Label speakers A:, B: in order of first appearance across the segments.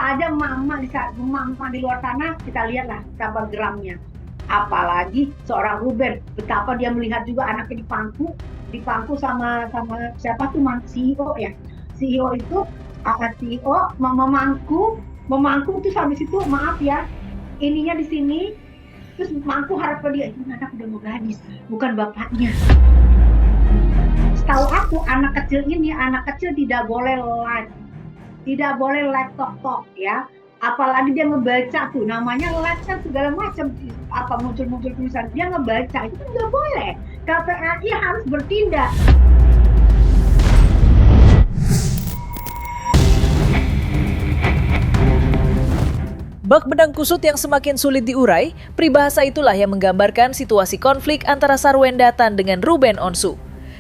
A: aja emak-emak di luar sana, kita lihatlah kabar geramnya. Apalagi seorang Ruben, betapa dia melihat juga anaknya di pangku sama sama siapa tuh CEO ya. CEO itu CEO memangku tuh habis itu maaf ya, ininya di sini, terus mangku harap ke dia, itu anak udah mau gadis, bukan bapaknya. Setahu aku anak kecil tidak boleh live, tidak boleh live tok ya. Apalagi dia ngebaca tuh, namanya live kan segala macam, apa muncul-muncul tulisan, dia ngebaca, itu kan nggak boleh. KPRI harus bertindak.
B: Bak benang kusut yang semakin sulit diurai, peribahasa itulah yang menggambarkan situasi konflik antara Sarwenda Tan dengan Ruben Onsu.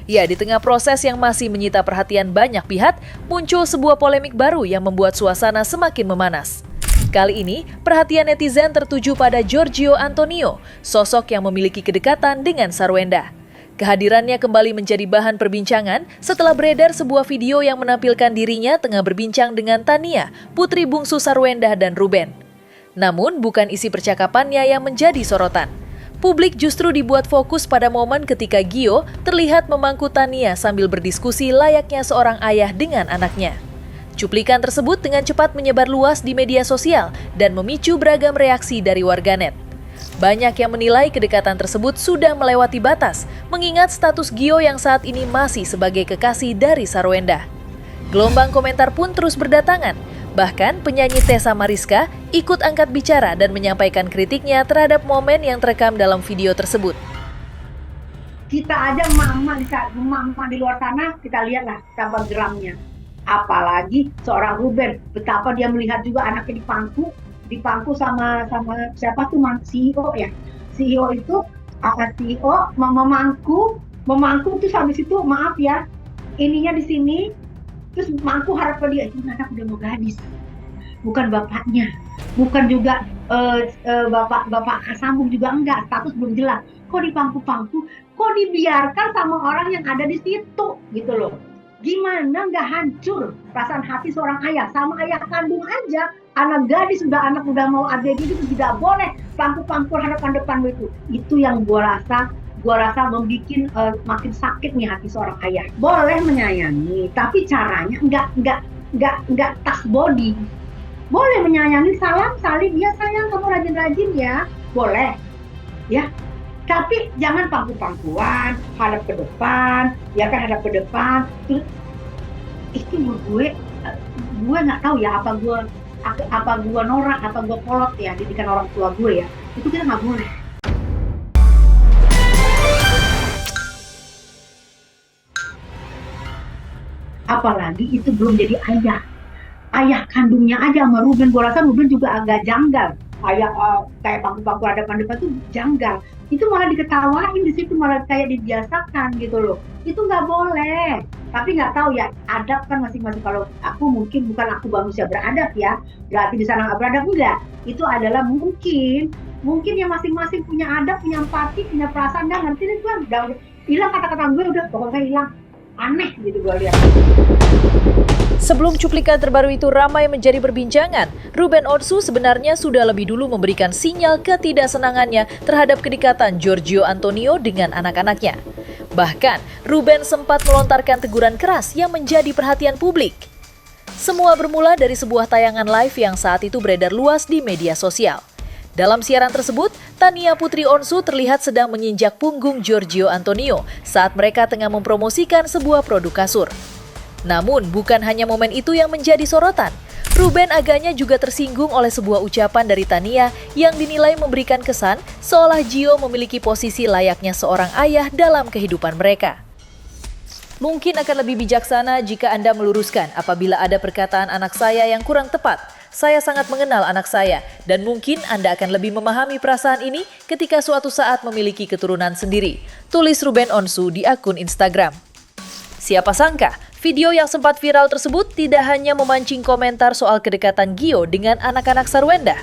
B: Ya, di tengah proses yang masih menyita perhatian banyak pihak, muncul sebuah polemik baru yang membuat suasana semakin memanas. Kali ini, perhatian netizen tertuju pada Giorgio Antonio, sosok yang memiliki kedekatan dengan Sarwenda. Kehadirannya kembali menjadi bahan perbincangan setelah beredar sebuah video yang menampilkan dirinya tengah berbincang dengan Tania, putri bungsu Sarwenda dan Ruben. Namun, bukan isi percakapannya yang menjadi sorotan. Publik justru dibuat fokus pada momen ketika Gio terlihat memangku Tania sambil berdiskusi layaknya seorang ayah dengan anaknya. Cuplikan tersebut dengan cepat menyebar luas di media sosial dan memicu beragam reaksi dari warganet. Banyak yang menilai kedekatan tersebut sudah melewati batas, mengingat status Gio yang saat ini masih sebagai kekasih dari Sarwenda. Gelombang komentar pun terus berdatangan. Bahkan penyanyi Tessa Mariska ikut angkat bicara dan menyampaikan kritiknya terhadap momen yang terekam dalam video tersebut.
A: Kita aja emak-emak di luar sana, kita lihatlah kabar geramnya. Apalagi seorang Ruben, betapa dia melihat juga anaknya di pangku sama sama siapa tuh CEO ya. CEO itu CEO memangku tuh habis itu maaf ya, ininya di sini, terus mangku harap ke dia, itu anak udah mau gadis, bukan bapaknya, bukan juga bapak sambung juga enggak, status belum jelas. Kok dipangku-pangku, kok dibiarkan sama orang yang ada di situ gitu loh. Gimana nggak hancur perasaan hati seorang ayah, sama ayah kandung aja, anak gadis anak udah mau ABG itu tidak boleh pangku-pangku hadapan itu. Itu yang gua rasa membuat makin sakit nih hati seorang ayah. Boleh menyayangi, tapi caranya nggak tas body. Boleh menyayangi, salim, ya sayang kamu rajin-rajin ya, boleh, ya. Tapi jangan pangku-pangkuan, hadap ke depan, ya kan hadap ke depan. Terus, itu gue nggak tahu ya apa gue norak, apa gue kolot ya didikan orang tua gue ya. Itu kita nggak boleh. Apalagi itu belum jadi ayah kandungnya aja sama Ruben. Gue rasa Ruben juga agak janggal, kayak pangku-pangku hadapan depan tuh janggal. Itu malah diketawain di situ, malah kayak dibiasakan gitu loh. Itu nggak boleh. Tapi nggak tahu ya, adab kan masing-masing. Kalau aku mungkin bukan aku manusia beradab ya, berarti di sana nggak beradab, enggak. Itu adalah mungkin yang masing-masing punya adab, punya empati, punya perasaan. Nggak ngerti nih, gue udah hilang kata-kata gue, udah pokoknya hilang. Aneh gitu gue lihat.
B: Sebelum cuplikan terbaru itu ramai menjadi perbincangan, Ruben Onsu sebenarnya sudah lebih dulu memberikan sinyal ketidaksenangannya terhadap kedekatan Giorgio Antonio dengan anak-anaknya. Bahkan, Ruben sempat melontarkan teguran keras yang menjadi perhatian publik. Semua bermula dari sebuah tayangan live yang saat itu beredar luas di media sosial. Dalam siaran tersebut, Tania Putri Onsu terlihat sedang menginjak punggung Giorgio Antonio saat mereka tengah mempromosikan sebuah produk kasur. Namun, bukan hanya momen itu yang menjadi sorotan. Ruben agaknya juga tersinggung oleh sebuah ucapan dari Tania yang dinilai memberikan kesan seolah Gio memiliki posisi layaknya seorang ayah dalam kehidupan mereka. Mungkin akan lebih bijaksana jika Anda meluruskan apabila ada perkataan anak saya yang kurang tepat. Saya sangat mengenal anak saya dan mungkin Anda akan lebih memahami perasaan ini ketika suatu saat memiliki keturunan sendiri. Tulis Ruben Onsu di akun Instagram. Siapa sangka, video yang sempat viral tersebut tidak hanya memancing komentar soal kedekatan Gio dengan anak-anak Sarwenda.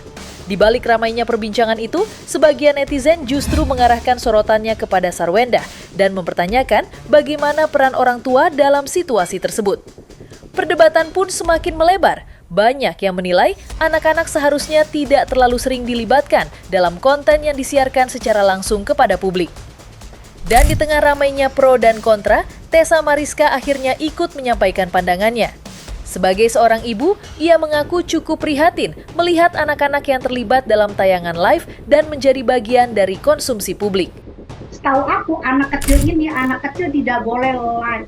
B: Di balik ramainya perbincangan itu, sebagian netizen justru mengarahkan sorotannya kepada Sarwenda dan mempertanyakan bagaimana peran orang tua dalam situasi tersebut. Perdebatan pun semakin melebar. Banyak yang menilai anak-anak seharusnya tidak terlalu sering dilibatkan dalam konten yang disiarkan secara langsung kepada publik. Dan di tengah ramainya pro dan kontra, Tessa Mariska akhirnya ikut menyampaikan pandangannya. Sebagai seorang ibu, ia mengaku cukup prihatin melihat anak-anak yang terlibat dalam tayangan live dan menjadi bagian dari konsumsi publik.
A: Setahu aku anak kecil tidak boleh live,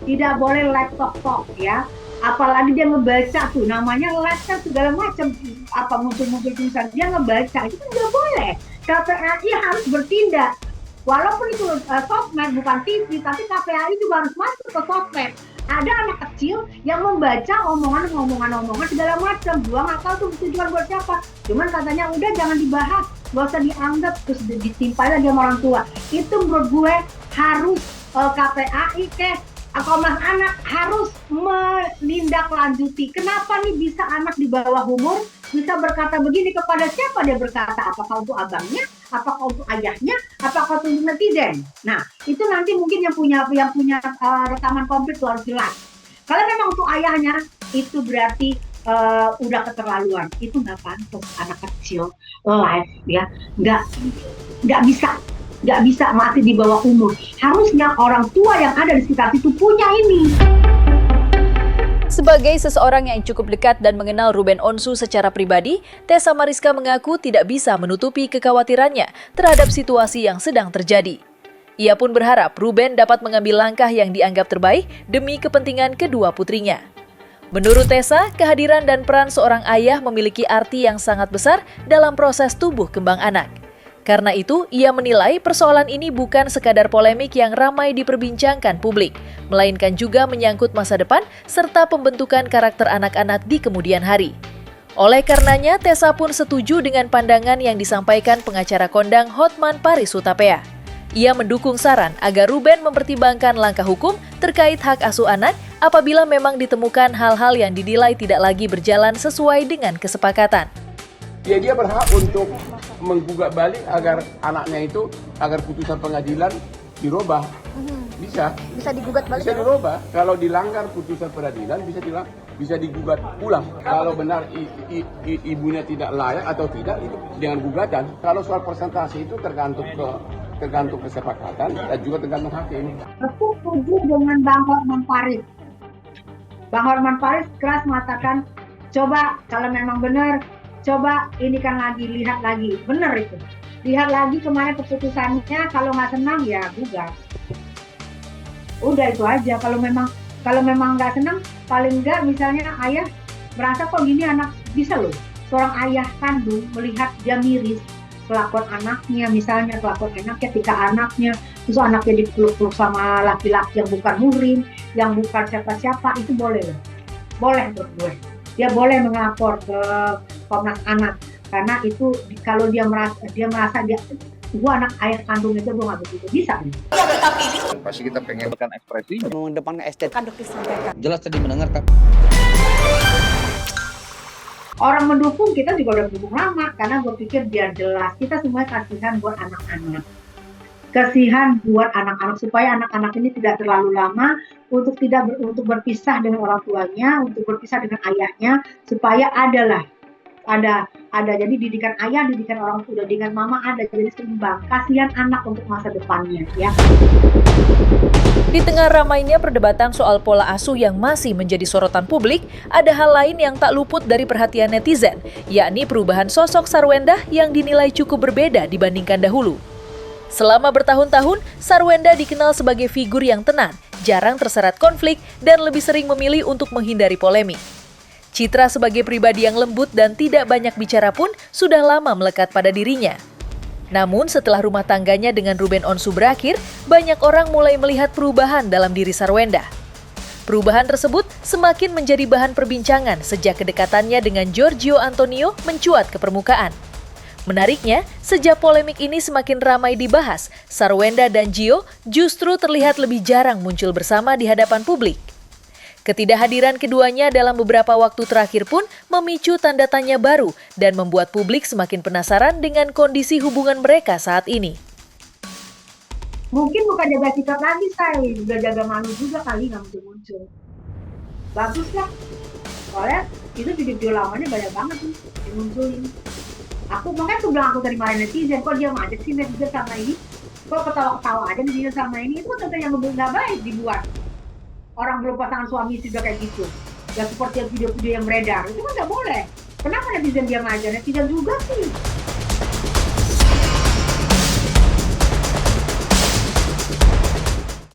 A: tidak boleh live talk ya. Apalagi dia ngebaca tuh, namanya live kan segala macam, apa muncul tulisan dia ngebaca, itu kan nggak boleh. KPAI harus bertindak. Walaupun itu sosmed bukan TV, tapi KPAI juga harus masuk ke sosmed. Ada anak kecil yang membaca omongan segala macam. Gua nggak tahu tuh tujuan buat siapa. Cuman katanya udah jangan dibahas, gak usah dianggap, terus ditimpal lagi sama orang tua. Itu menurut gue harus KPAI Komnas Anak harus menindaklanjuti. Kenapa nih bisa anak di bawah umur bisa berkata begini, kepada siapa dia berkata? Apakah untuk abangnya? Apakah untuk ayahnya? Apakah untuk netizen? Nah, itu nanti mungkin yang punya rekaman komplit harus jelas. Kalau memang untuk ayahnya, itu berarti udah keterlaluan. Itu nggak pantas anak kecil live ya, nggak bisa masih di bawah umur. Harusnya orang tua yang ada di sekitar situ punya ini.
B: Sebagai seseorang yang cukup dekat dan mengenal Ruben Onsu secara pribadi, Tessa Mariska mengaku tidak bisa menutupi kekhawatirannya terhadap situasi yang sedang terjadi. Ia pun berharap Ruben dapat mengambil langkah yang dianggap terbaik demi kepentingan kedua putrinya. Menurut Tessa, kehadiran dan peran seorang ayah memiliki arti yang sangat besar dalam proses tumbuh kembang anak. Karena itu, ia menilai persoalan ini bukan sekadar polemik yang ramai diperbincangkan publik, melainkan juga menyangkut masa depan serta pembentukan karakter anak-anak di kemudian hari. Oleh karenanya, Tessa pun setuju dengan pandangan yang disampaikan pengacara kondang Hotman Paris Hutapea. Ia mendukung saran agar Ruben mempertimbangkan langkah hukum terkait hak asuh anak apabila memang ditemukan hal-hal yang dinilai tidak lagi berjalan sesuai dengan kesepakatan.
C: Ya, dia berhak untuk menggugat balik agar anaknya itu, agar putusan pengadilan dirubah. Bisa digugat balik. Bisa dirubah. Kalau dilanggar putusan pengadilan bisa digugat ulang. Kalau benar ibunya tidak layak atau tidak, itu dengan gugatan. Kalau soal persentase itu tergantung kesepakatan dan juga tergantung hakim.
A: Aku setuju dengan Bang Hotman Paris. Bang Hotman Paris keras mengatakan, coba kalau memang benar, coba ini kan lagi, lihat lagi. Benar itu. Lihat lagi kemarin keputusannya, kalau nggak senang ya gugat. Udah itu aja. Kalau memang nggak senang, paling nggak misalnya ayah merasa kok gini anak bisa loh. Seorang ayah kandung melihat dia miris kelakuan anaknya, misalnya kelakuan anaknya ketika anaknya, terus anaknya dipeluk-peluk sama laki-laki yang bukan muhrim, yang bukan siapa-siapa, itu boleh loh. Boleh menurut gue. Dia boleh melapor ke Komnas Anak, karena itu kalau dia merasa gua anak ayah kandung itu gua nggak begitu bisa.
D: Pasti kita pengen kan ekspresi
E: mengedepankan estetika.
D: Jelas tadi mendengarkan.
A: Orang mendukung, kita juga udah mendukung lama, karena gue pikir biar jelas kita semua kasihan buat anak-anak. Kasihan buat anak-anak supaya anak-anak ini tidak terlalu lama untuk berpisah dengan orang tuanya, untuk berpisah dengan ayahnya, supaya ada jadi didikan ayah, didikan orang tua, didikan mama ada, jadi seimbang. Kasihan anak untuk masa depannya ya.
B: Di tengah ramainya perdebatan soal pola asuh yang masih menjadi sorotan publik, ada hal lain yang tak luput dari perhatian netizen, yakni perubahan sosok Sarwenda yang dinilai cukup berbeda dibandingkan dahulu. Selama bertahun-tahun, Sarwenda dikenal sebagai figur yang tenang, jarang terseret konflik, dan lebih sering memilih untuk menghindari polemik. Citra sebagai pribadi yang lembut dan tidak banyak bicara pun sudah lama melekat pada dirinya. Namun setelah rumah tangganya dengan Ruben Onsu berakhir, banyak orang mulai melihat perubahan dalam diri Sarwenda. Perubahan tersebut semakin menjadi bahan perbincangan sejak kedekatannya dengan Giorgio Antonio mencuat ke permukaan. Menariknya, sejak polemik ini semakin ramai dibahas, Sarwenda dan Gio justru terlihat lebih jarang muncul bersama di hadapan publik. Ketidakhadiran keduanya dalam beberapa waktu terakhir pun memicu tanda tanya baru dan membuat publik semakin penasaran dengan kondisi hubungan mereka saat ini.
A: Mungkin bukan jaga sikap lagi, saya udah jaga malu juga kali nggak muncul-muncul. Bagus lah. Soalnya itu video-video lamanya banyak banget tuh dimunculin. Makanya tuh bilang aku tadi marah netizen, kok dia aja sih netizen sama ini, kok ketawa-ketawa aja netizen sama ini, itu kan yang nggak baik dibuat. Orang belum pasangan suami istri udah kayak gitu, ya seperti video-video yang beredar, itu kan nggak boleh. Kenapa netizen diam aja? Netizen juga sih